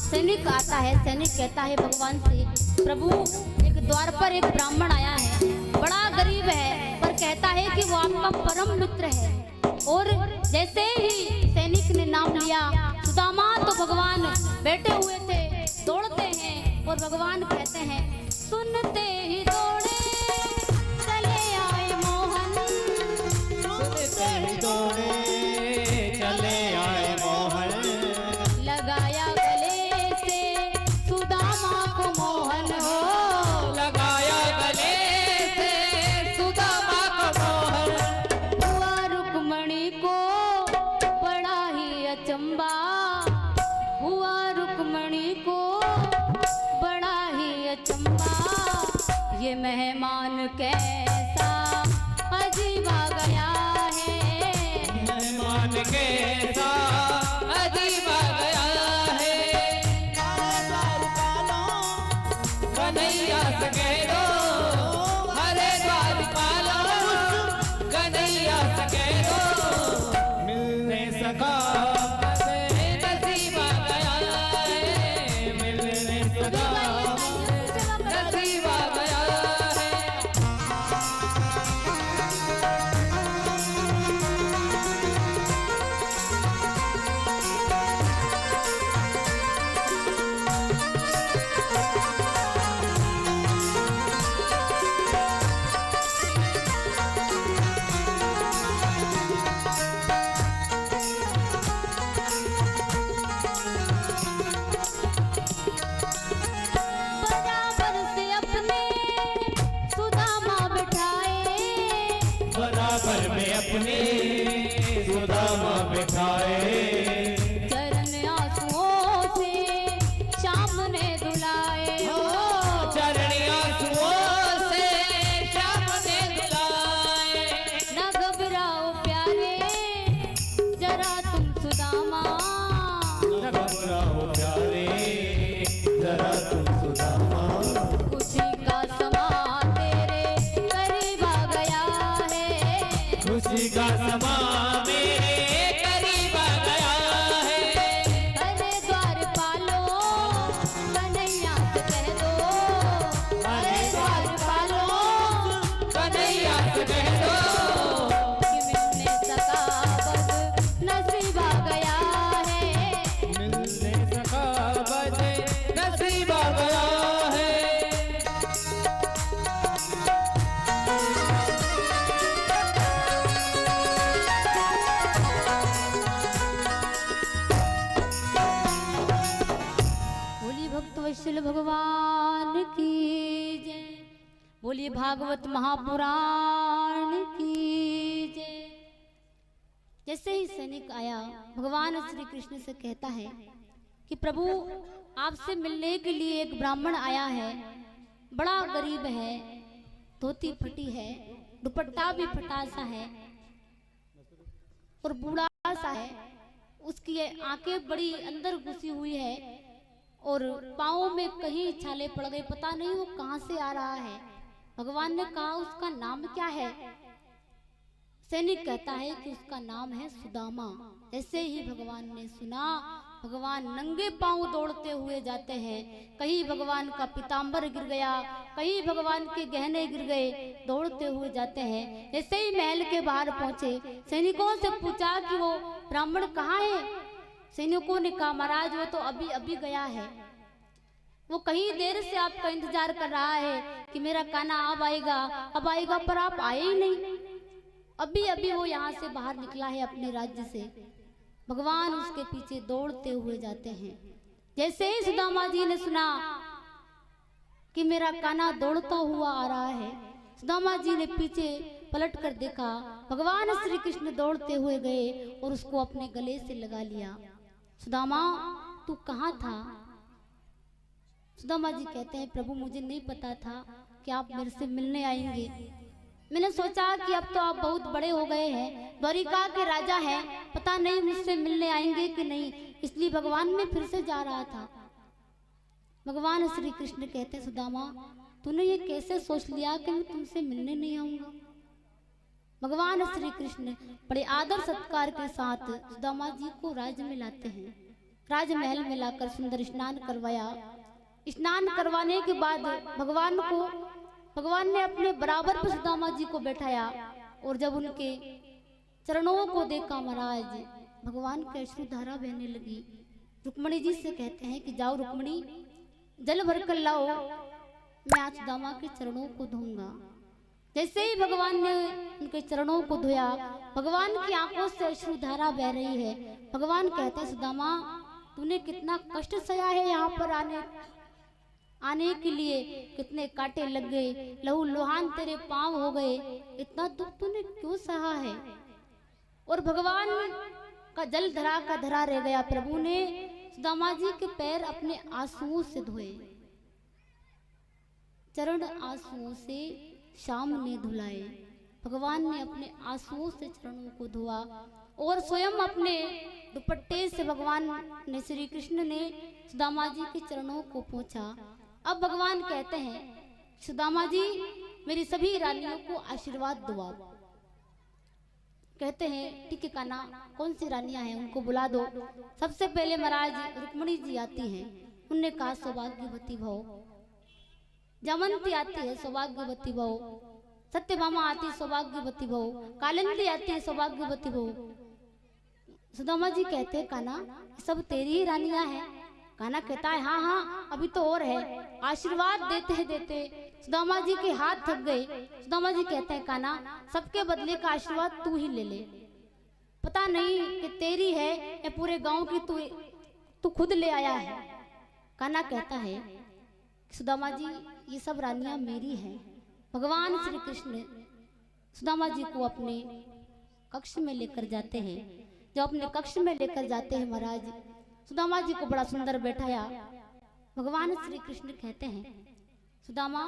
सैनिक आता है, सैनिक कहता है भगवान से, प्रभु एक द्वार पर एक ब्राह्मण आया है, बड़ा गरीब है, पर कहता है कि वो आपका परम मित्र है। और जैसे ही सैनिक ने नाम लिया सुदामा, तो भगवान बैठे हुए थे, दौड़ते हैं और भगवान कहते हैं, सुनते ही दौड़े चले आए मोहन, सुनते ही दौड़े चले आए मोहन, लगाया गले से सुदामा को मोहन हो, लगाया गले से सुदामा को मोहन। हुआ रुक्मणी को बड़ा ही अचंबा, हुआ रुक्मणी को बड़ा ही अचंबा, ये मेहमान कैसा अजीब आ गया है, मेहमान कैसा अजीब आ गया है। कन्हैया से कह दो हरे द्वार पालो, कन्हैया से कह दो मिलने सका नसीब आ गया है, मिलने सका नसीब आ गया है। बराबर से अपने सुदामा बिठाए, बराबर में अपने सुदामा बिठाए, चरण आंसुओं से श्याम ने धुलाए, चरणी आंसुओं से श्याम ने धुलाए। न घबराओ प्यारे जरा तुम सुदामा, न घबराओ प्यारे जरा तुम सुदामा, खुशी का समा तेरे करीब आ गया है, खुशी का समा मेरे करीब आ गया है। अरे द्वार पालो कन्हैया से कह दो, अरे द्वार पालो कन्हैया से कह दो कि मिलने सका बद नसीब आ गया है, मिलने सका बजे नसीब आ गया है। बोलिए भक्त वत्सल भगवान की जय, बोलिए भागवत महापुराण की जय। जैसे ही सैनिक आया, भगवान श्री कृष्ण से कहता है कि प्रभु आपसे मिलने के लिए एक ब्राह्मण आया है, बड़ा गरीब है, धोती फटी है, दुपट्टा भी फटा सा है और बूढ़ा सा है, उसकी आंखें बड़ी अंदर घुसी हुई है और पाँव में कहीं छाले पड़ गए, पता नहीं वो कहाँ से आ रहा है। भगवान ने कहा उसका नाम क्या है? सैनिक कहता है कि उसका नाम है सुदामा। ऐसे ही भगवान ने सुना, भगवान नंगे पांव दौड़ते हुए जाते हैं। कहीं भगवान का पीताम्बर गिर गया, कहीं भगवान के गहने गिर गए, दौड़ते हुए जाते हैं। ऐसे ही महल के बाहर पहुंचे, सैनिकों से पूछा कि वो ब्राह्मण कहाँ है। सैनिकों ने कहा महाराज वो तो अभी अभी गया है, वो कहीं देर से आपका इंतजार कर रहा है कि मेरा कान्हा अब आएगा, पर आप आए ही नहीं। अभी अभी वो यहाँ से बाहर निकला है अपने राज्य से। भगवान उसके पीछे दौड़ते हुए जाते हैं। जैसे ही सुदामा जी ने सुना कि मेरा कान्हा दौड़ता हुआ आ रहा है, सुदामा जी ने पीछे पलट कर देखा, भगवान श्री कृष्ण दौड़ते हुए गए और उसको अपने गले से लगा लिया। सुदामा तू कहाँ था? सुदामा जी कहते हैं प्रभु मुझे नहीं पता था कि आप मेरे से मिलने आएंगे। मैंने सोचा कि अब तो आप बहुत बड़े हो गए हैं, द्वारिका के राजा हैं, पता नहीं मुझसे मिलने आएंगे कि नहीं, इसलिए भगवान में फिर से जा रहा था। भगवान श्री कृष्ण कहते सुदामा तूने ये कैसे सोच लिया कि मैं तुमसे मिलने नहीं आऊंगा? भगवान श्री कृष्ण बड़े आदर सत्कार के साथ सुदामा जी को राज्य में लाते हैं। राजमहल में लाकर सुंदर स्नान करवाया। स्नान करवाने के बाद भगवान ने अपने बराबर पर सुदामा जी को बैठाया और जब उनके चरणों को देखा महाराज, भगवान की अश्रुधारा बहने लगी। रुक्मणी जी से कहते हैं कि जाओ रुक्मणी, जल भर कर लाओ, मैं आज सुदामा के चरणों को धोऊंगा। जैसे ही भगवान ने उनके चरणों को धोया, भगवान की आंखों से अश्रुधारा बह रही है। भगवान कहते हैं सुदामा, तूने कितना कष्ट सहा है, यहाँ पर आने के लिए कितने कांटे लग गए, लहू लुहान तेरे पांव हो गए, इतना दुख तूने क्यों सहा है। और भगवान का जल धरा का धरा रह गया। प्रभु ने सुदामा जी के पैर अपने आंसुओं से धोए, चरण आंसुओं से शाम ने धुलाए। भगवान ने अपने आंसुओं से चरणों को धोआ और स्वयं अपने दुपट्टे से भगवान ने, श्री कृष्ण ने सुदामा जी के चरणों को पोंछा। अब भगवान कहते हैं, सुदामा जी मेरी सभी रानियों को आशीर्वाद दो। आप कहते हैं ठीक है कान्हा, कौन सी रानियां हैं उनको बुला दो। सबसे पहले महाराज रुक्मणी जी आती हैं। उनने कहा सौभाग्यवती भव। जामंती आती है सौभाग्यवती भव, सत्यभामा आती है सौभाग्यवती भव, कालिंदी आती है सौभाग्यवती भव। सुदामा जी कहते हैं कान्हा सब तेरी ही रानियां हैं। कान्हा कहता है हाँ हाँ अभी तो और है। आशीर्वाद देते सुदामा जी के हाथ थक गए। सुदामा जी कहते हैं कान्हा सबके बदले का आशीर्वाद तू ही ले ले, पता नहीं कि तेरी है या पूरे गांव की तू खुद ले आया है। कान्हा कहता है सुदामा जी ये सब रानियां मेरी हैं। भगवान श्री कृष्ण सुदामा जी को अपने कक्ष में लेकर जाते हैं। जब अपने कक्ष में लेकर जाते हैं महाराज, सुदामा जी को बड़ा सुंदर बैठाया। भगवान श्री कृष्ण कहते हैं सुदामा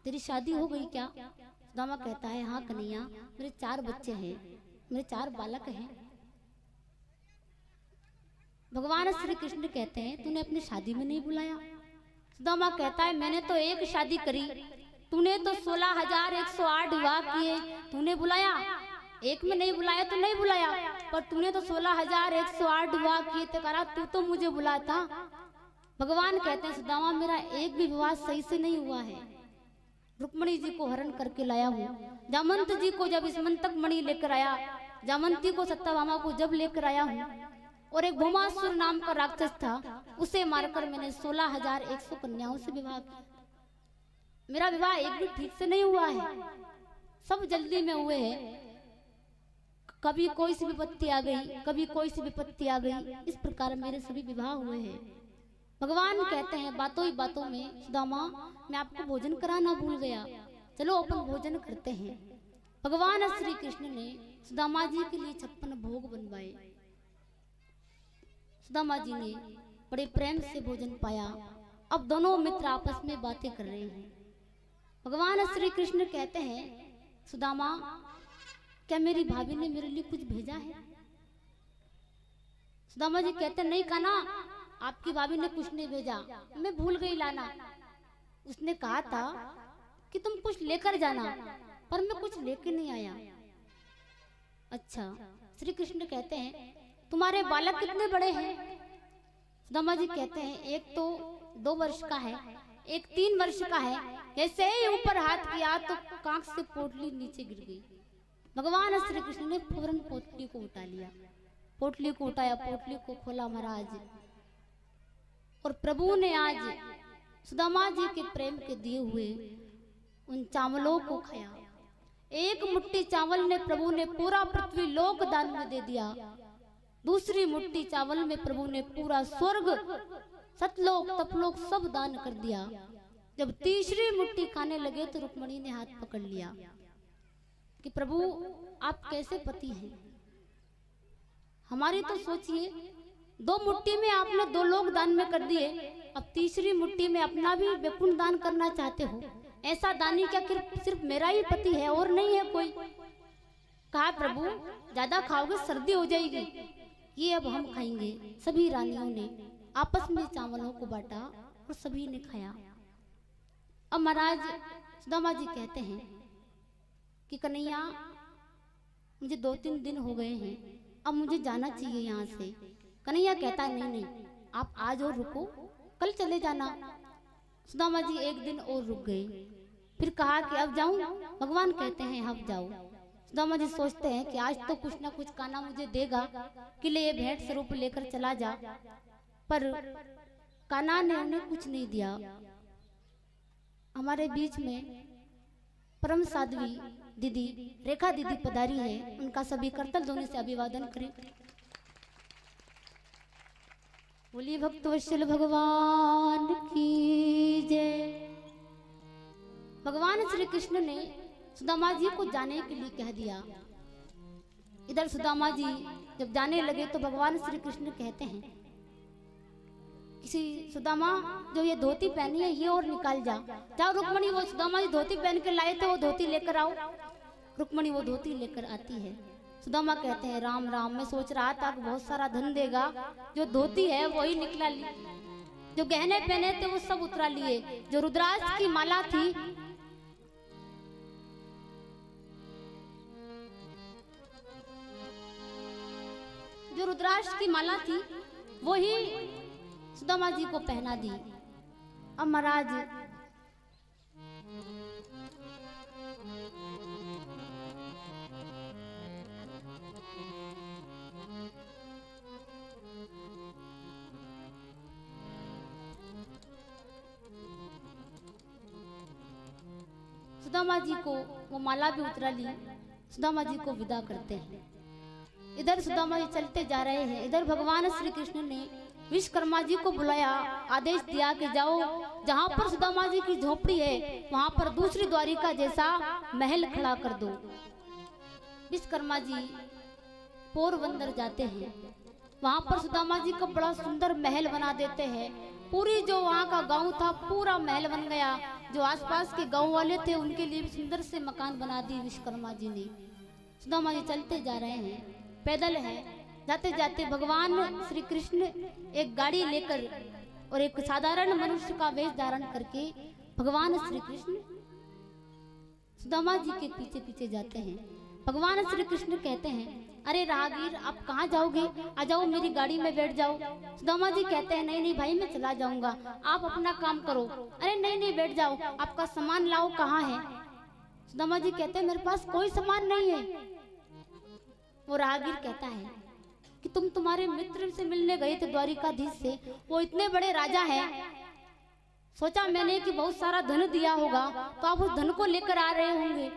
तेरी शादी हो गई क्या। सुदामा कहता है हाँ कन्हैया, मेरे 4 बच्चे हैं, मेरे 4 बालक हैं। भगवान श्री कृष्ण कहते हैं तूने अपनी शादी में नहीं बुलाया। सुदामा कहता है मैंने तो एक शादी करी, तूने तो 16,108 विवाह किए, तूने बुलाया। एक में नहीं बुलाया तो नहीं बुलाया, पर तूने तो 16,108 विवाह किए थे, करा तू तो मुझे बुलाता। भगवान कहते हैं सुदामा मेरा एक भी विवाह सही से नहीं हुआ है। रुक्मणी जी को हरण करके लाया हूँ, जामंत जी को जब स्मंतक मणि लेकर आया, जामंती को सत्यभामा को जब लेकर आया हूँ, और एक भौमासुर नाम का राक्षस था उसे मारकर मैंने 16,100 कन्याओं से विवाह किया। मेरा विवाह एक भी ठीक से नहीं हुआ है, सब जल्दी में हुए हैं। कभी कोई सी विपत्ति आ गई, कभी कोई सी विपत्ति आ गई, इस प्रकार मेरे सभी विवाह हुए हैं। भगवान कहते हैं बातों ही बातों में सुदामा मैं आपको भोजन कराना भूल गया, चलो अपन भोजन करते हैं। भगवान श्री कृष्ण ने सुदामा जी के लिए 56 भोग बनवाए। सुदामा जी ने बड़े प्रेम से भोजन पाया। अब दोनों मित्र आपस में बातें कर रहे हैं। भगवान श्री कृष्ण कहते हैं सुदामा क्या मेरी भाभी ने मेरे लिए कुछ भेजा है। सुदामा जी कहते नहीं कान्हा आपकी भाभी ने कुछ नहीं भेजा, मैं भूल गई लाना। उसने कहा था कि तुम कुछ लेकर जाना, पर मैं कुछ लेकर नहीं आया। अच्छा। श्री कृष्ण कहते हैं तुम्हारे बालक कितने बड़े हैं। सुदामा जी कहते हैं एक तो 2 वर्ष का है, एक 3 वर्ष का है। जैसे ही ऊपर हाथ किया तो कांख से पोटली नीचे गिर गई। भगवान श्री कृष्ण ने फौरन पोटली को उठा लिया, पोटली को उठाया, पोटली को खोला महाराज, और प्रभु ने आज सुदामा जी के प्रेम के दिए हुए उन चावलों को खाया। एक मुट्ठी चावल ने प्रभु ने पूरा पृथ्वी लोक दान में दे दिया। दूसरी मुट्ठी चावल में प्रभु ने पूरा स्वर्ग सतलोक तपलोक सब दान कर दिया। जब तीसरी मुट्ठी खाने लगे तो रुक्मणी ने हाथ पकड़ लिया कि प्रभु आप कैसे पति हैं, हमारी तो सोचिए 2 मुट्ठी में आपने 2 लोग दान में कर दिए, अब तीसरी मुट्ठी में अपना भी वैकुंठ दान करना चाहते हो। ऐसा दानी क्या सिर्फ मेरा ही पति है और नहीं है कोई। कहा प्रभु ज्यादा खाओगे सर्दी हो जाएगी, ये अब हम खाएंगे। सभी रानियों ने आपस में चावलों को बांटा और सभी ने खाया। अब महाराज सुदामा जी कहते हैं कि कन्हैया मुझे 2-3 दिन हो गए हैं, अब मुझे जाना चाहिए यहाँ से। कन्हैया कहता है नहीं नहीं आप आज और रुको, कल चले जाना। सुदामा जी एक दिन और रुक गए, फिर कहा कि अब जाऊं? भगवान कहते हैं अब जाओ। सुदामा जी सोचते हैं कि आज तो कुछ ना कुछ कान्हा मुझे देगा कि ले ये भेंट स्वरूप लेकर चला जा, पर कान्हा ने उन्हें कुछ नहीं दिया। हमारे बीच में परम साध्वी दीदी रेखा दीदी पधारी है, उनका सभी करतल ध्वनि से अभिवादन करें। बोलिए भक्तवत्सल भगवान की जय। भगवान श्री कृष्ण ने सुदामा जी को जाने के लिए कह दिया। इधर सुदामा जी जब जाने लगे तो भगवान श्री कृष्ण कहते हैं, किसी सुदामा जो ये धोती पहनी है ये और निकाल जा। जाओ रुक्मणी, वो सुदामा जी धोती पहन के लाए थे वो धोती लेकर आओ। रुक्मणी वो धोती लेकर आती है। सुदामा कहते हैं राम राम, मैं सोच रहा था कि बहुत सारा धन देगा, जो धोती है वही निकला ली, जो गहने पहने थे वो सब उतरा लिए, जो रुद्राक्ष की माला थी वो ही सुदामा जी को पहना दी। अब महाराज सुदामा जी को वो माला भी उतरा ली, सुदामा जी को विदा करते हैं। इधर सुदामा जी चलते जा रहे हैं, इधर भगवान श्री कृष्ण ने विश्वकर्मा जी को बुलाया, आदेश दिया कि जाओ जहाँ पर सुदामा जी की झोपड़ी है वहाँ पर दूसरी द्वारिका जैसा महल खड़ा कर दो। विश्वकर्मा जी पोरबंदर जाते हैं, वहाँ पर सुदामा जी का बड़ा सुंदर महल बना देते हैं। पूरी जो वहाँ का गांव था पूरा महल बन गया, जो आसपास के गांव वाले थे उनके लिए भी सुंदर से मकान बना दी विश्वकर्मा जी ने। सुदामा जी चलते जा रहे हैं, पैदल है। जाते जाते भगवान श्री कृष्ण एक गाड़ी लेकर और एक साधारण मनुष्य का वेश धारण करके भगवान श्री कृष्ण सुदामा जी के पीछे पीछे जाते हैं। भगवान श्री कृष्ण कहते हैं, अरे राहगीर आप कहाँ जाओगे, आ जाओ मेरी गाड़ी में बैठ जाओ। सुदामा जी कहते हैं, नहीं नहीं भाई मैं चला जाऊंगा, आप अपना काम करो। अरे नहीं नहीं बैठ जाओ, आपका सामान लाओ कहाँ है। सुदामा जी कहते हैं, मेरे पास कोई सामान नहीं है। वो राहगीर कहता है कि तुम तुम्हारे मित्र से मिलने गए थे द्वारिकाधीश से, वो इतने बड़े राजा हैं, सोचा मैंने कि बहुत सारा धन दिया होगा तो आप उस धन को लेकर आ रहे होंगे।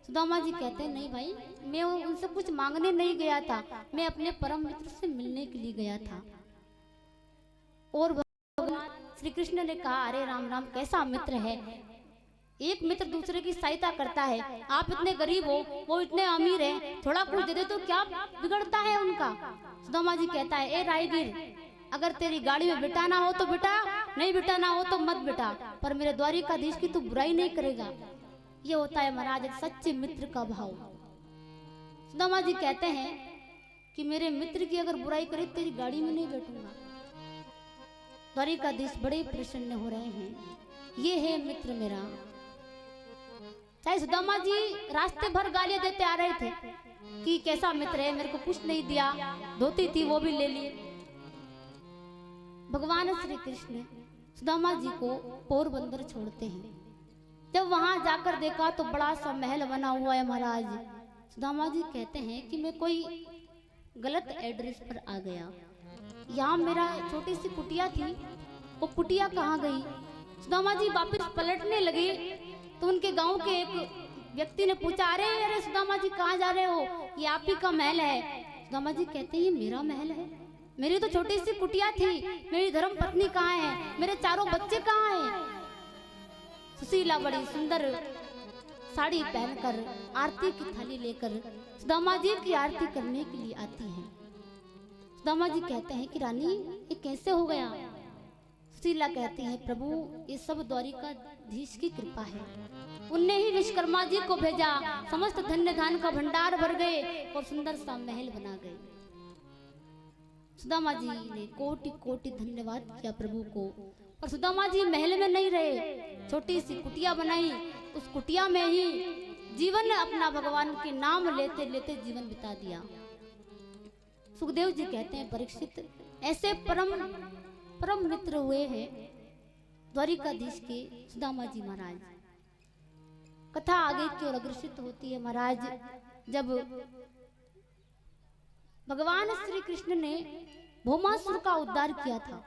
सुदामा जी कहते हैं, नहीं भाई मैं उनसे कुछ मांगने नहीं गया था, मैं अपने परम मित्र से मिलने के लिए गया था। और भगवान श्री कृष्ण ने कहा, अरे राम राम कैसा मित्र है, एक मित्र दूसरे की सहायता करता है। आप इतने गरीब हो, वो इतने अमीर हैं, थोड़ा कुछ दे दे तो क्या बिगड़ता है उनका। सुदामा जी कहता है, ए रायगीर अगर तेरी गाड़ी में बिठाना हो तो बिठा, नहीं बिठाना हो तो मत बिठा, पर मेरे द्वारिकाधीश की तू बुराई नहीं करेगा। ये होता है महाराज एक सच्चे मित्र का भाव। सुदामा जी कहते हैं कि मेरे मित्र की अगर बुराई करे तेरी गाड़ी में नहीं बैठूंगा। द्वारिकाधीश बड़े प्रसन्न हो रहे हैं, ये है मित्र मेरा। चाहे सुदामा जी रास्ते भर गालियां देते आ रहे थे कि कैसा मित्र है, मेरे को कुछ नहीं दिया, धोती थी वो भी ले ली। भगवान श्री कृष्ण सुदामा जी को पोरबंदर छोड़ते हैं। जब वहां जाकर देखा तो बड़ा सा महल बना हुआ है महाराज। सुदामा जी कहते हैं कि मैं कोई गलत एड्रेस पर आ गया, यहाँ मेरा छोटी सी कुटिया थी, वो कुटिया कहाँ गई। सुदामा जी वापस पलटने लगे तो उनके गांव के एक व्यक्ति ने पूछा, अरे अरे सुदामा जी कहाँ जा रहे हो, ये आप ही का महल है। सुदामा जी कहते हैं, ये मेरा महल है, मेरी तो छोटी सी कुटिया थी, मेरी धर्म पत्नी कहाँ है, मेरे चारों बच्चे कहाँ हैं। सुशीला बड़ी सुंदर साड़ी पहनकर आरती की थाली लेकर सुदामा जी की आरती करने के लिए आती है। सुदामा जी कहते हैं कि रानी ये कैसे हो गया। सुशीला कहती है, प्रभु ये सब द्वारिकाधीश की कृपा है, उनने ही विश्वकर्मा जी को भेजा, समस्त धन्य धान का भंडार भर गए और सुंदर सा महल बना गए। सुदामा जी ने कोटि कोटि धन्यवाद किया प्रभु को। और सुदामा जी महल में नहीं रहे, छोटी सी कुटिया बनाई, उस कुटिया में ही जीवन अपना भगवान के नाम लेते लेते जीवन बिता दिया। सुखदेव जी कहते हैं, परीक्षित ऐसे परम परम मित्र हुए हैं द्वारिकाधीश के सुदामा जी महाराज। कथा आगे की ओर अग्रसित होती है। महाराज, जब भगवान श्री कृष्ण ने भौमासुर का उद्धार किया था,